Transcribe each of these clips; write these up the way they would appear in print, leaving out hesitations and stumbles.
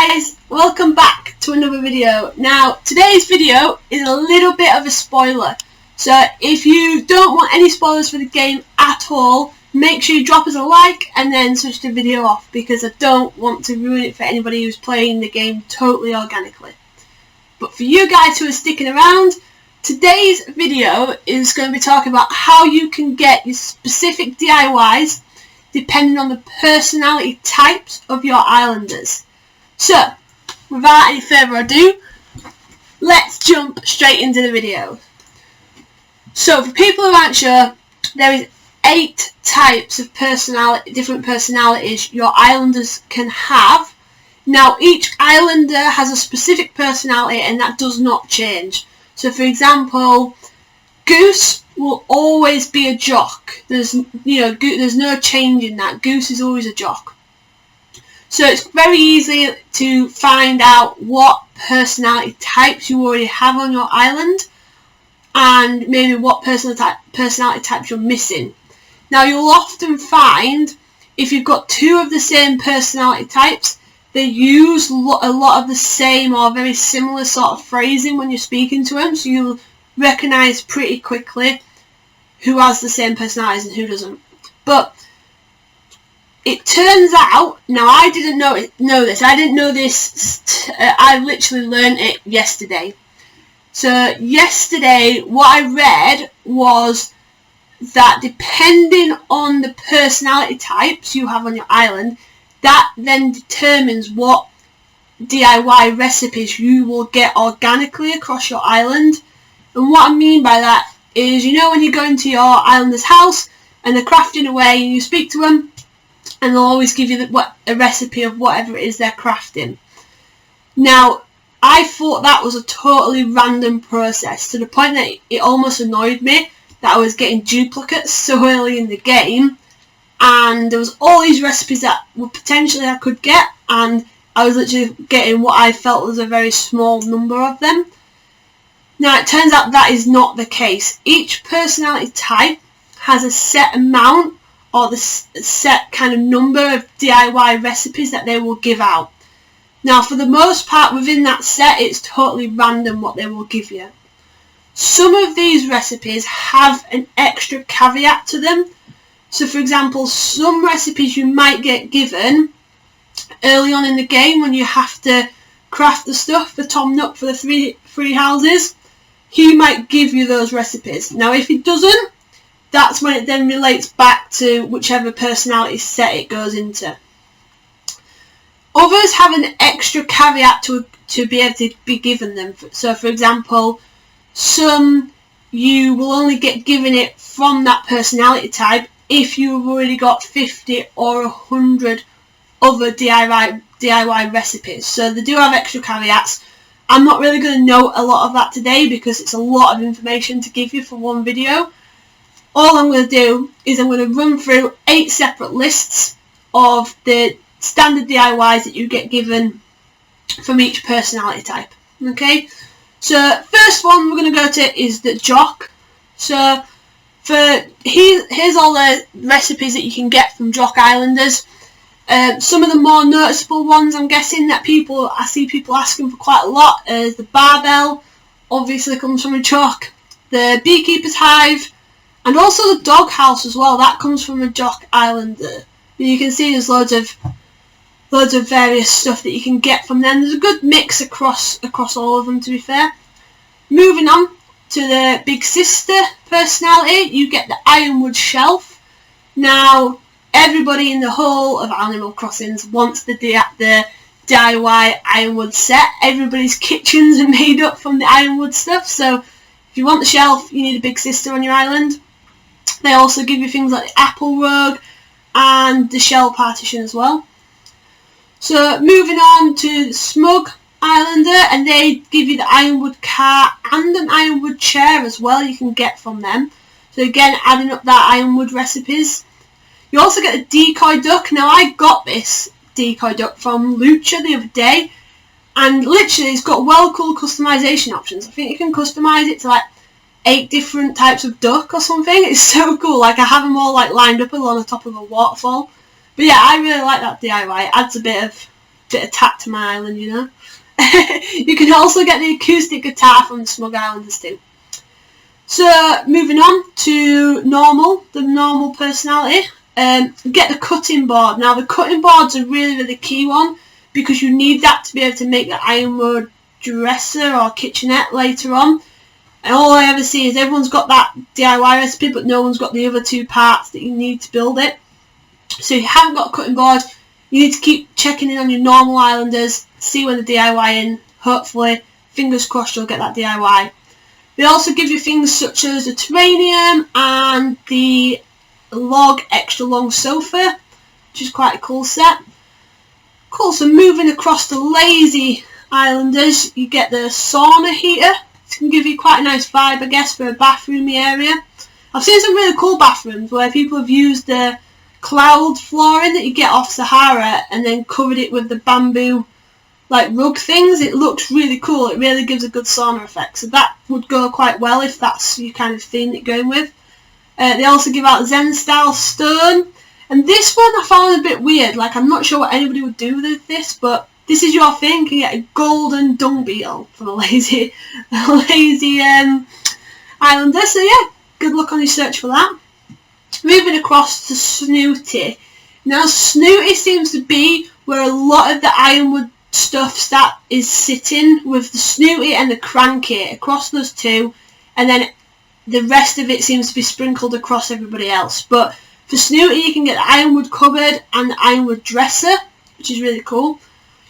guys, welcome back to another video. Now today's video is a little bit of a spoiler, so if you don't want any spoilers for the game at all, make sure you drop us a like and then switch the video off, because I don't want to ruin it for anybody who's playing the game totally organically. But for you guys who are sticking around, today's video is going to be talking about how you can get your specific DIYs depending on the personality types of your islanders. So, without any further ado, let's jump straight into the video. So, for people who aren't sure, there is 8 types of different personalities your islanders can have. Now, each islander has a specific personality and that does not change. So, for example, Goose will always be a jock. There's no change in that. Goose is always a jock. So it's very easy to find out what personality types you already have on your island and maybe what personality types you're missing. Now you'll often find if you've got 2 of the same personality types, they use a lot of the same or very similar sort of phrasing when you're speaking to them, so you'll recognise pretty quickly who has the same personalities and who doesn't. But it turns out, now I didn't know this. I didn't know this. I literally learned it yesterday. So yesterday, what I read was that depending on the personality types you have on your island, that then determines what DIY recipes you will get organically across your island. And what I mean by that is, you know, when you go into your islander's house and they're crafting away and you speak to them, and they'll always give you a recipe of whatever it is they're crafting. Now, I thought that was a totally random process, to the point that it almost annoyed me that I was getting duplicates so early in the game, and there was all these recipes that were potentially I could get, and I was literally getting what I felt was a very small number of them. Now, it turns out that is not the case. Each personality type has a set amount or the set kind of number of DIY recipes that they will give out. Now, for the most part within that set, it's totally random what they will give you. Some of these recipes have an extra caveat to them. So, for example, some recipes you might get given early on in the game when you have to craft the stuff for Tom Nook for the three houses. He might give you those recipes. Now, if he doesn't, that's when it then relates back to whichever personality set it goes into. Others have an extra caveat to be able to be given them. So, for example, some you will only get given it from that personality type if you've already got 50 or 100 other DIY recipes. So they do have extra caveats. I'm not really going to note a lot of that today because it's a lot of information to give you for one video. All I'm going to do is I'm going to run through 8 separate lists of the standard DIYs that you get given from each personality type. Okay, so first one we're going to go to is the jock. So here's all the recipes that you can get from jock islanders. Some of the more noticeable ones I'm guessing that I see people asking for quite a lot is the barbell, obviously comes from a jock, the beekeeper's hive, and also the doghouse as well. That comes from a jock islander. You can see there's loads of various stuff that you can get from them. There's a good mix across all of them, to be fair. Moving on to the big sister personality, you get the Ironwood Shelf. Now, everybody in the whole of Animal Crossings wants the DIY Ironwood set. Everybody's kitchens are made up from the Ironwood stuff, so if you want the shelf, you need a big sister on your island. They also give you things like the apple rogue and the shell partition as well. So moving on to the Smug Islander, and they give you the Ironwood cart and an Ironwood chair as well you can get from them. So again, adding up that Ironwood recipes. You also get a Decoy Duck. Now, I got this Decoy Duck from Lucha the other day, and literally it's got well cool customization options. I think you can customize it to like 8 different types of duck or something. It's so cool. Like, I have them all like lined up along the top of a waterfall. But yeah, I really like that DIY. It adds a bit of bit of tack to my island, you know. You can also get the acoustic guitar from the Smug Islanders too. So moving on to the normal personality. Get the cutting board. Now the cutting board's a really key one, because you need that to be able to make the Ironwood dresser or kitchenette later on. And all I ever see is everyone's got that DIY recipe, but no one's got the other two parts that you need to build it. So if you haven't got a cutting board, you need to keep checking in on your normal islanders, see when they're DIYing. Hopefully, fingers crossed, you'll get that DIY. They also give you things such as the terranium and the log extra long sofa, which is quite a cool set. Cool, so moving across to lazy islanders, you get the sauna heater. It can give you quite a nice vibe, I guess, for a bathroomy area. I've seen some really cool bathrooms where people have used the cloud flooring that you get off Sahara and then covered it with the bamboo like rug things. It looks really cool. It really gives a good sauna effect. So that would go quite well if that's your kind of theme that you're going with. They also give out Zen style stone. And this one I found a bit weird. Like, I'm not sure what anybody would do with this, but this is your thing. You can get a golden dung beetle from a lazy islander. So yeah, good luck on your search for that. Moving across to Snooty. Now Snooty seems to be where a lot of the Ironwood stuff is sitting, with the Snooty and the Cranky across those two, and then the rest of it seems to be sprinkled across everybody else. But for Snooty you can get the Ironwood cupboard and the Ironwood dresser, which is really cool.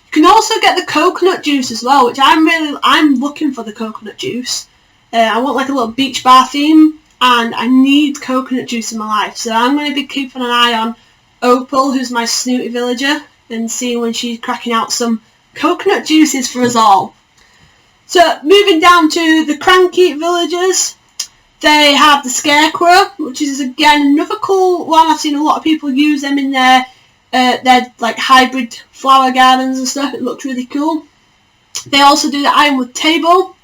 You can also get the coconut juice as well, which I'm looking for the coconut juice. I want like a little beach bar theme, and I need coconut juice in my life. So I'm going to be keeping an eye on Opal, who's my Snooty villager, and seeing when she's cracking out some coconut juices for us all. So moving down to the Cranky villagers, they have the Scarecrow, which is again another cool one. I've seen a lot of people use them in their like hybrid flower gardens and stuff. It looks really cool. They also do the Ironwood table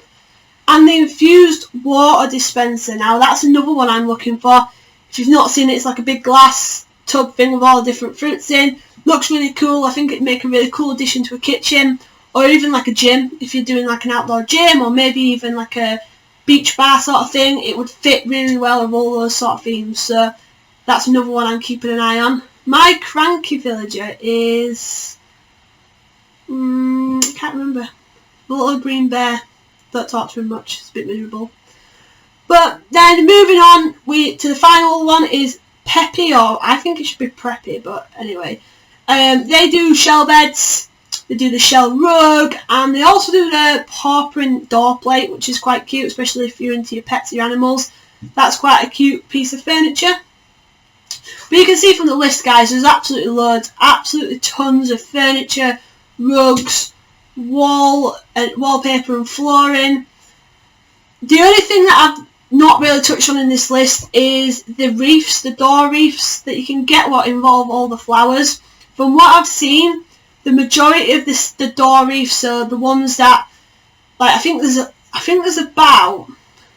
and the infused water dispenser. Now that's another one I'm looking for. If you've not seen it, it's like a big glass tub thing with all the different fruits in. Looks really cool. I think it'd make a really cool addition to a kitchen, or even like a gym. If you're doing like an outdoor gym, or maybe even like a beach bar sort of thing, it would fit really well with all those sort of themes. So that's another one I'm keeping an eye on. My Cranky villager is I can't remember. The little green bear. Don't talk to him much. It's a bit miserable. But then moving on, to the final one is Peppy, or I think it should be Preppy, but anyway. They do shell beds, they do the shell rug, and they also do the paw print door plate, which is quite cute, especially if you're into your pets, your animals. That's quite a cute piece of furniture. But you can see from the list, guys, there's absolutely loads, absolutely tons of furniture, rugs, wallpaper and flooring. The only thing that I've not really touched on in this list is the wreaths, the door wreaths that you can get, what involve all the flowers. From what I've seen, the majority of the door wreaths are the ones that, like, I think there's about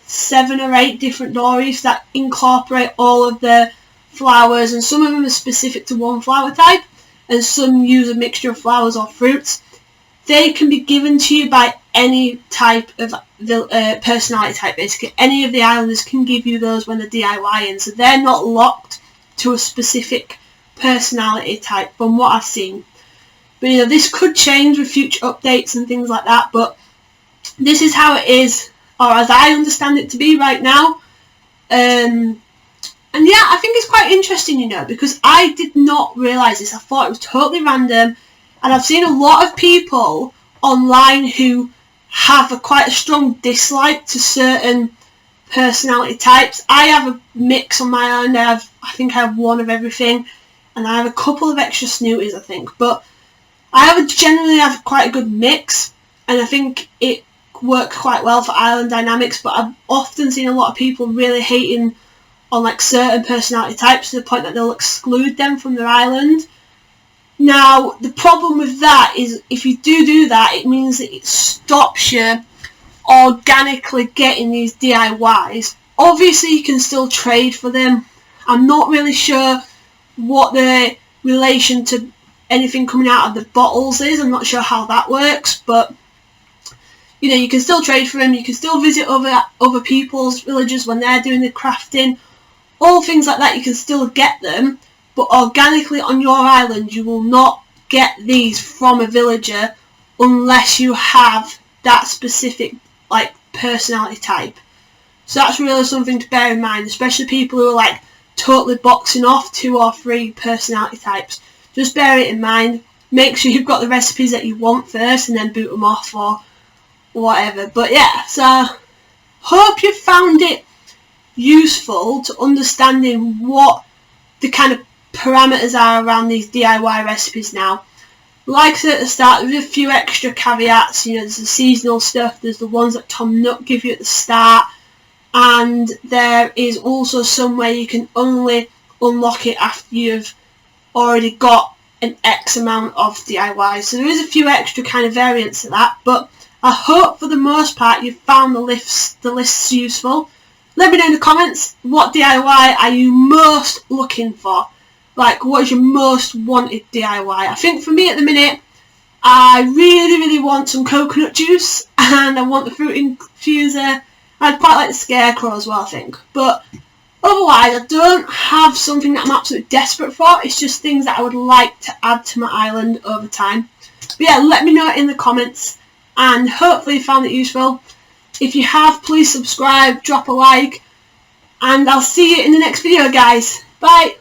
7 or 8 different door wreaths that incorporate all of the flowers, and some of them are specific to one flower type, and some use a mixture of flowers or fruits. They can be given to you by any type of personality type, basically. Any of the islanders can give you those when they're DIYing, so they're not locked to a specific personality type from what I've seen. But you know, this could change with future updates and things like that, but this is how it is, or as I understand it to be right now. And yeah, I think it's quite interesting, you know, because I did not realise this. I thought it was totally random, and I've seen a lot of people online who have quite a strong dislike to certain personality types. I have a mix on my island. I think I have one of everything, and I have a couple of extra snooties, I think, but I generally have quite a good mix, and I think it works quite well for island dynamics. But I've often seen a lot of people really hating on like certain personality types to the point that they'll exclude them from their island. Now, the problem with that is if you do that, it means that it stops you organically getting these DIYs. Obviously, you can still trade for them. I'm not really sure what the relation to anything coming out of the bottles is. I'm not sure how that works, but you know, you can still trade for them, you can still visit other people's villages when they're doing the crafting, all things like that. You can still get them, but organically on your island you will not get these from a villager unless you have that specific like personality type. So that's really something to bear in mind, especially people who are like totally boxing off 2 or 3 personality types. Just bear it in mind. Make sure you've got the recipes that you want first and then boot them off or whatever. But yeah, so hope you found it useful to understanding what the kind of parameters are around these DIY recipes now. Like I said at the start, there's a few extra caveats. You know, there's the seasonal stuff, there's the ones that Tom Nook give you at the start, and there is also some way you can only unlock it after you've already got an X amount of DIY. So there is a few extra kind of variants to that, but I hope for the most part you've found the lists useful. Let me know in the comments, what DIY are you most looking for? Like, what is your most wanted DIY? I think for me at the minute, I really want some coconut juice, and I want the fruit infuser. I'd quite like the Scarecrow as well, I think. But otherwise, I don't have something that I'm absolutely desperate for. It's just things that I would like to add to my island over time. But yeah, let me know in the comments, and hopefully you found it useful. If you have, please subscribe, drop a like, and I'll see you in the next video, guys. Bye!